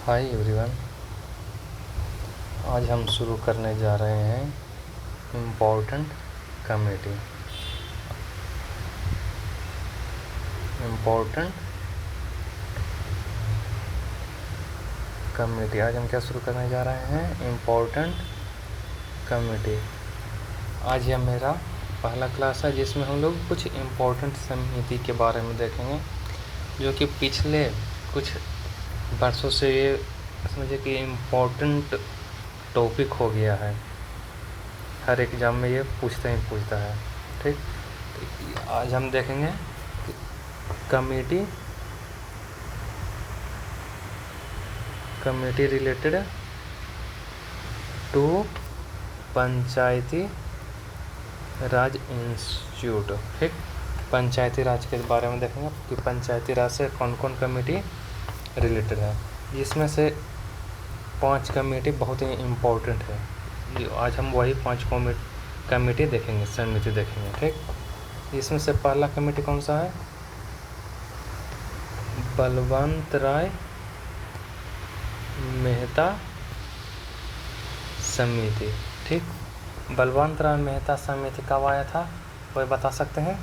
Hi everyone. आज हम शुरू करने जा रहे हैं इम्पोर्टेंट कमेटी। आज हम क्या शुरू करने जा रहे हैं? Important committee. आज यह मेरा पहला क्लास है जिसमें हम लोग कुछ इम्पोर्टेंट समिति के बारे में देखेंगे, जो कि पिछले कुछ वर्षों से ये समझिए कि इम्पोर्टेंट टॉपिक हो गया है। हर एग्ज़ाम में ये पूछता है। ठीक, तो आज हम देखेंगे committee related to Panchayati Raj institute. ठीक, पंचायती राज के बारे में देखेंगे कि पंचायती राज से कौन कौन कमेटी रिलेटेड है, जिसमें से 5 कमेटी बहुत ही इम्पोर्टेंट है। आज हम वही 5 कमेटी देखेंगे, समिति देखेंगे। ठीक, इसमें से पहला कमेटी कौन सा है? बलवंत राय मेहता समिति। ठीक, बलवंत राय मेहता समिति कब आया था, कोई बता सकते हैं?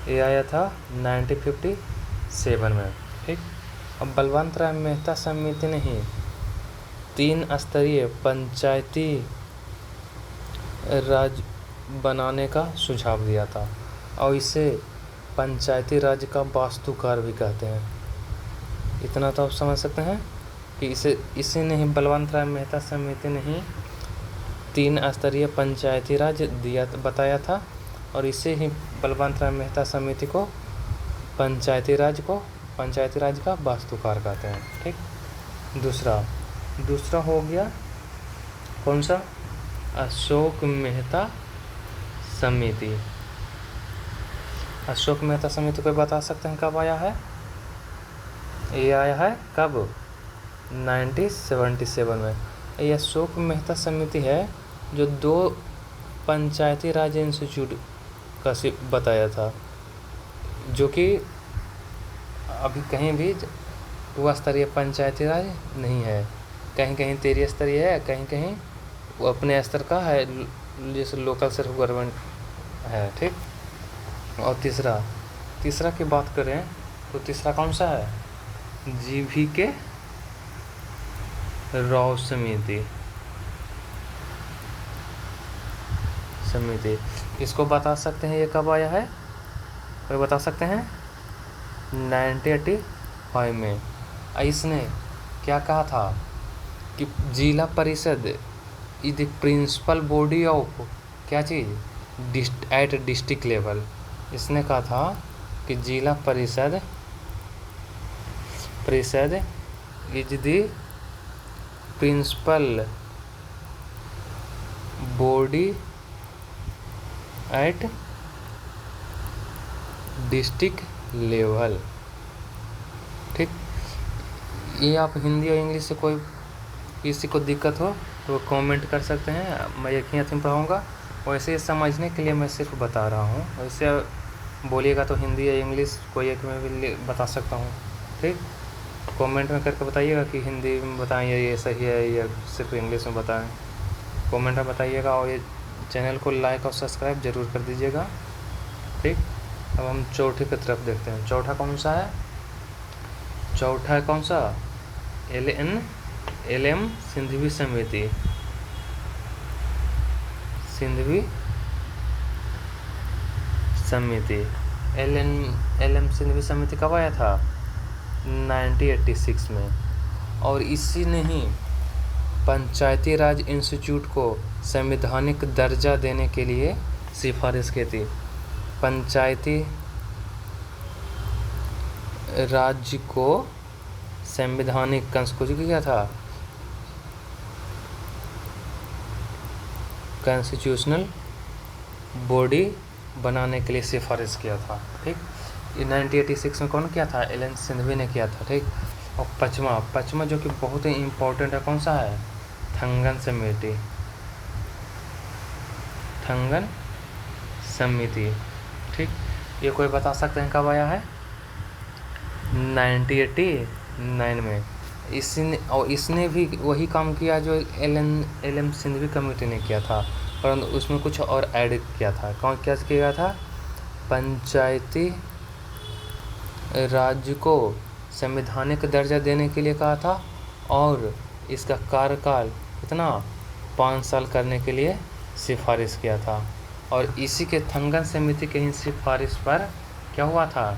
ये आया था 1957 में। ठीक, अब बलवंत राय मेहता समिति ने ही 3 स्तरीय पंचायती राज बनाने का सुझाव दिया था, और इसे पंचायती राज का वास्तुकार भी कहते हैं। इतना तो आप समझ सकते हैं कि इसे ने ही बलवंत राय मेहता समिति ने ही 3 स्तरीय पंचायती राज बताया था, और इसे ही बलवंत राय मेहता समिति को पंचायती राज का वास्तुकार कहते हैं। ठीक, दूसरा हो गया कौन सा? अशोक मेहता समिति। अशोक मेहता समिति को बता सकते हैं कब आया है? ये आया है कब? 1977 में। ये अशोक मेहता समिति है जो 2 पंचायती राज इंस्टीट्यूट का बताया था, जो कि अभी कहीं भी 2 स्तरीय पंचायती राज नहीं है। कहीं कहीं 3 स्तरीय है, कहीं कहीं वो अपने स्तर का है, जैसे लोकल सेल्फ गवर्नमेंट है। ठीक, और तीसरा की बात करें तो तीसरा कौन सा है? GVK राव समिति। इसको बता सकते हैं ये कब आया है, कोई बता सकते हैं? 1985 में। इसने क्या कहा था कि Zila Parishad is the principal body of क्या चीज़ एट डिस्ट्रिक्ट लेवल। इसने कहा था कि Zila Parishad is the principal body at district level. ठीक, ये आप हिंदी और इंग्लिश से कोई किसी को दिक्कत हो तो कमेंट कर सकते हैं, मैं एक ही अथी पढ़ाऊँगा। वैसे समझने के लिए मैं सिर्फ बता रहा हूँ, वैसे बोलिएगा तो हिंदी या इंग्लिश कोई एक में भी बता सकता हूँ। ठीक, कमेंट में करके बताइएगा कि हिंदी में बताएं ये सही है या सिर्फ इंग्लिश में बताएं। कमेंट में बताइएगा, और ये चैनल को लाइक और सब्सक्राइब ज़रूर कर दीजिएगा। ठीक, अब हम चौथे की तरफ देखते हैं। चौथा कौन सा है? चौथा है कौन सा? LM सिंधवी समिति। LM सिंधवी समिति कब आया था? 1986 में, और इसी ने ही पंचायती राज इंस्टीट्यूट को संवैधानिक दर्जा देने के लिए सिफारिश की थी। पंचायती राज को संवैधानिक किया था, कॉन्स्टिट्यूशनल बॉडी बनाने के लिए सिफारिश किया था। ठीक, 1986 में कौन किया था? LM सिंधवी ने किया था। ठीक, और पचमा जो कि बहुत ही इम्पोर्टेंट है, कौन सा है? थंगन समिति। ठीक, ये कोई बता सकते हैं कब आया है? 1989 में। इसने भी वही काम किया जो एल एम सिंघवी कमेटी ने किया था, परंतु उसमें कुछ और ऐड किया था। क्या किया था? पंचायती राज को संवैधानिक दर्जा देने के लिए कहा था और इसका कार्यकाल कितना 5 साल करने के लिए सिफारिश किया था। और इसी के थंगन समिति के ही सिफारिश पर क्या हुआ था?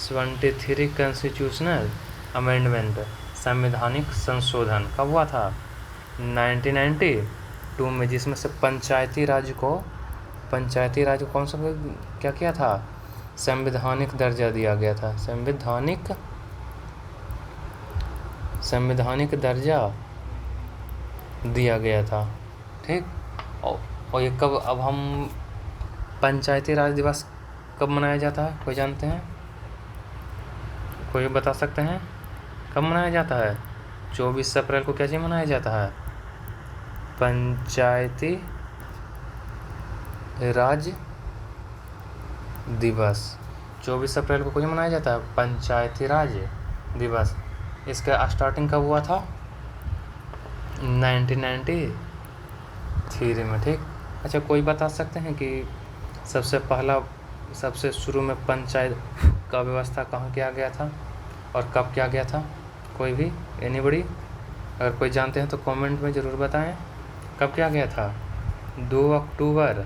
73 कॉन्स्टिट्यूशनल अमेंडमेंट, संवैधानिक संशोधन कब हुआ था? 1992 में, जिसमें से पंचायती राज को कौन सा क्या किया था? संवैधानिक दर्जा दिया गया था। संवैधानिक दर्जा दिया गया था। ठीक। और ये कब, अब हम पंचायती राज दिवस कब मनाया जाता है? कोई जानते हैं? कोई बता सकते हैं कब मनाया जाता है? 24 अप्रैल को कैसे मनाया जाता है? पंचायती राज दिवस 24 अप्रैल को क्यों मनाया जाता है? पंचायती राज दिवस। इसका स्टार्टिंग कब हुआ था? 1993 में। ठीक। अच्छा, कोई बता सकते हैं कि सबसे शुरू में पंचायत का व्यवस्था कहाँ किया गया था और कब किया गया था? कोई भी, एनीबडी? अगर कोई जानते हैं तो कमेंट में ज़रूर बताएं। कब किया गया था? 2 अक्टूबर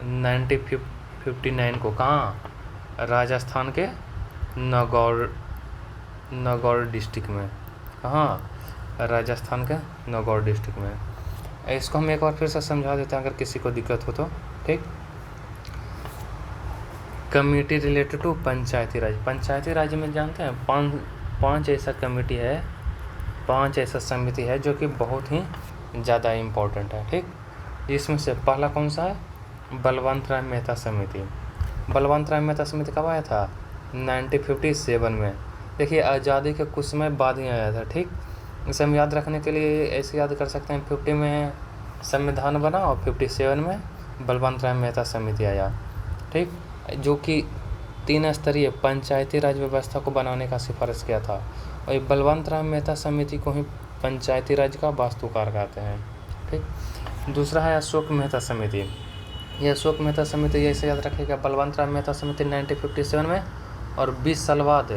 1959 को। कहाँ? राजस्थान के नागौर डिस्ट्रिक्ट में। कहाँ? राजस्थान के नागौर डिस्ट्रिक्ट में। इसको हम एक बार फिर से समझा देते हैं अगर किसी को दिक्कत हो तो। ठीक। कमेटी रिलेटेड टू पंचायती राज। पंचायती राज में जानते हैं 5 ऐसा कमेटी है, 5 ऐसा समिति है जो कि बहुत ही ज़्यादा इम्पोर्टेंट है। ठीक। जिसमें से पहला कौन सा है? बलवंत राय मेहता समिति। बलवंत राय मेहता समिति कब आया था? 1957 में। देखिए, आज़ादी के कुछ समय बाद ही आया था। ठीक। इसे हम याद रखने के लिए ऐसे याद कर सकते हैं, 50 में संविधान बना और 57 में बलवंत राय मेहता समिति आया। ठीक। जो कि 3 स्तरीय पंचायती राज व्यवस्था को बनाने का सिफारिश किया था। और ये बलवंत राय मेहता समिति को ही पंचायती राज का वास्तुकार कहते हैं। ठीक। दूसरा है अशोक मेहता समिति। यह अशोक मेहता समिति ऐसे याद रखिएगा, बलवंत राय मेहता समिति 1957 में और 20 साल बाद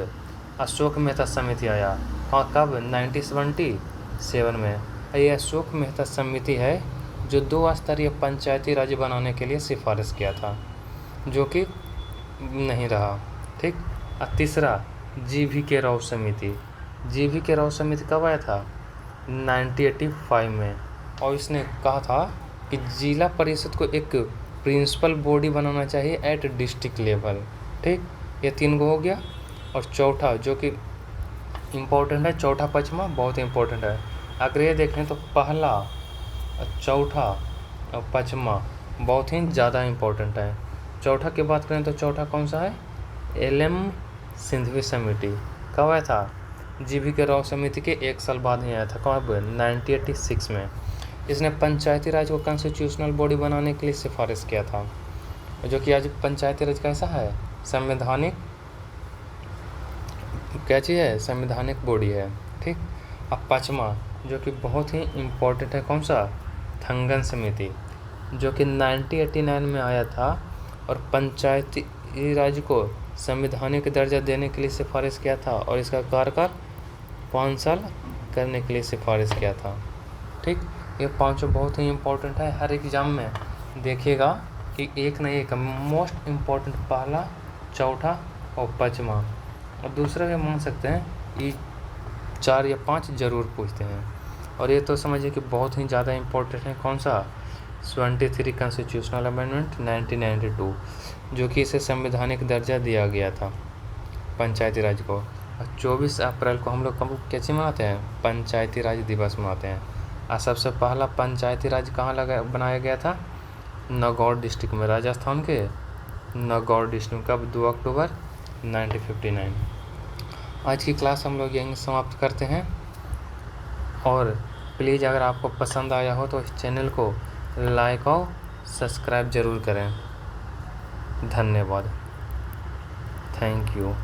अशोक मेहता समिति आया। और कब? 1977 में। ये अशोक मेहता समिति है जो 2 स्तरीय पंचायती राज बनाने के लिए सिफारिश किया था, जो कि नहीं रहा। ठीक। और तीसरा GV राव समिति। GV राव समिति कब आया था? 1985 में। और इसने कहा था कि जिला परिषद को एक प्रिंसिपल बॉडी बनाना चाहिए एट डिस्ट्रिक्ट लेवल। ठीक। ये 3 गो हो गया। और चौथा जो कि इम्पोर्टेंट है, चौथा पचमा बहुत इम्पोर्टेंट है। अगर ये देखें तो पहला, चौथा और पचमा बहुत ही ज़्यादा इम्पोर्टेंट है। चौथा की बात करें तो चौथा कौन सा है? LM सिंघवी समिति। कब आया था? GV राव समिति के 1 साल बाद ही आया था। कब? 1986 में। इसने पंचायती राज को कॉन्स्टिट्यूशनल बॉडी बनाने के लिए सिफारिश किया था, जो कि आज पंचायती राज कैसा है? संवैधानिक क्या चीज़ है? संवैधानिक बॉडी है। ठीक। अब पाँचवा जो कि बहुत ही इम्पोर्टेंट है, कौन सा? थंगन समिति, जो कि 1989 में आया था और पंचायती राज को संवैधानिक दर्जा देने के लिए सिफारिश किया था और इसका कार्यकाल 5 साल करने के लिए सिफारिश किया था। ठीक। ये 5 बहुत ही इम्पोर्टेंट है। हर एग्ज़ाम में देखिएगा कि एक न एक मोस्ट इम्पोर्टेंट पहला, चौथा और पाँचवा, और दूसरा भी मान सकते हैं ये 4 या 5 ज़रूर पूछते हैं। और ये तो समझिए कि बहुत ही ज़्यादा इम्पोर्टेंट है। कौन सा? 73 कॉन्स्टिट्यूशनल अमेंडमेंट 1992, जो कि इसे संवैधानिक दर्जा दिया गया था पंचायती राज को। और 24 अप्रैल को हम लोग कब कैसे मनाते हैं? पंचायती राज दिवस मनाते हैं। और सबसे पहला पंचायती राज कहाँ बनाया गया था? नागौर डिस्ट्रिक्ट में, राजस्थान के नागौर डिस्ट्रिक्ट। कब? 2 अक्टूबर 1959। आज की क्लास हम लोग यहीं समाप्त करते हैं। और प्लीज़ अगर आपको पसंद आया हो तो इस चैनल को लाइक और सब्सक्राइब ज़रूर करें। धन्यवाद। Thank you.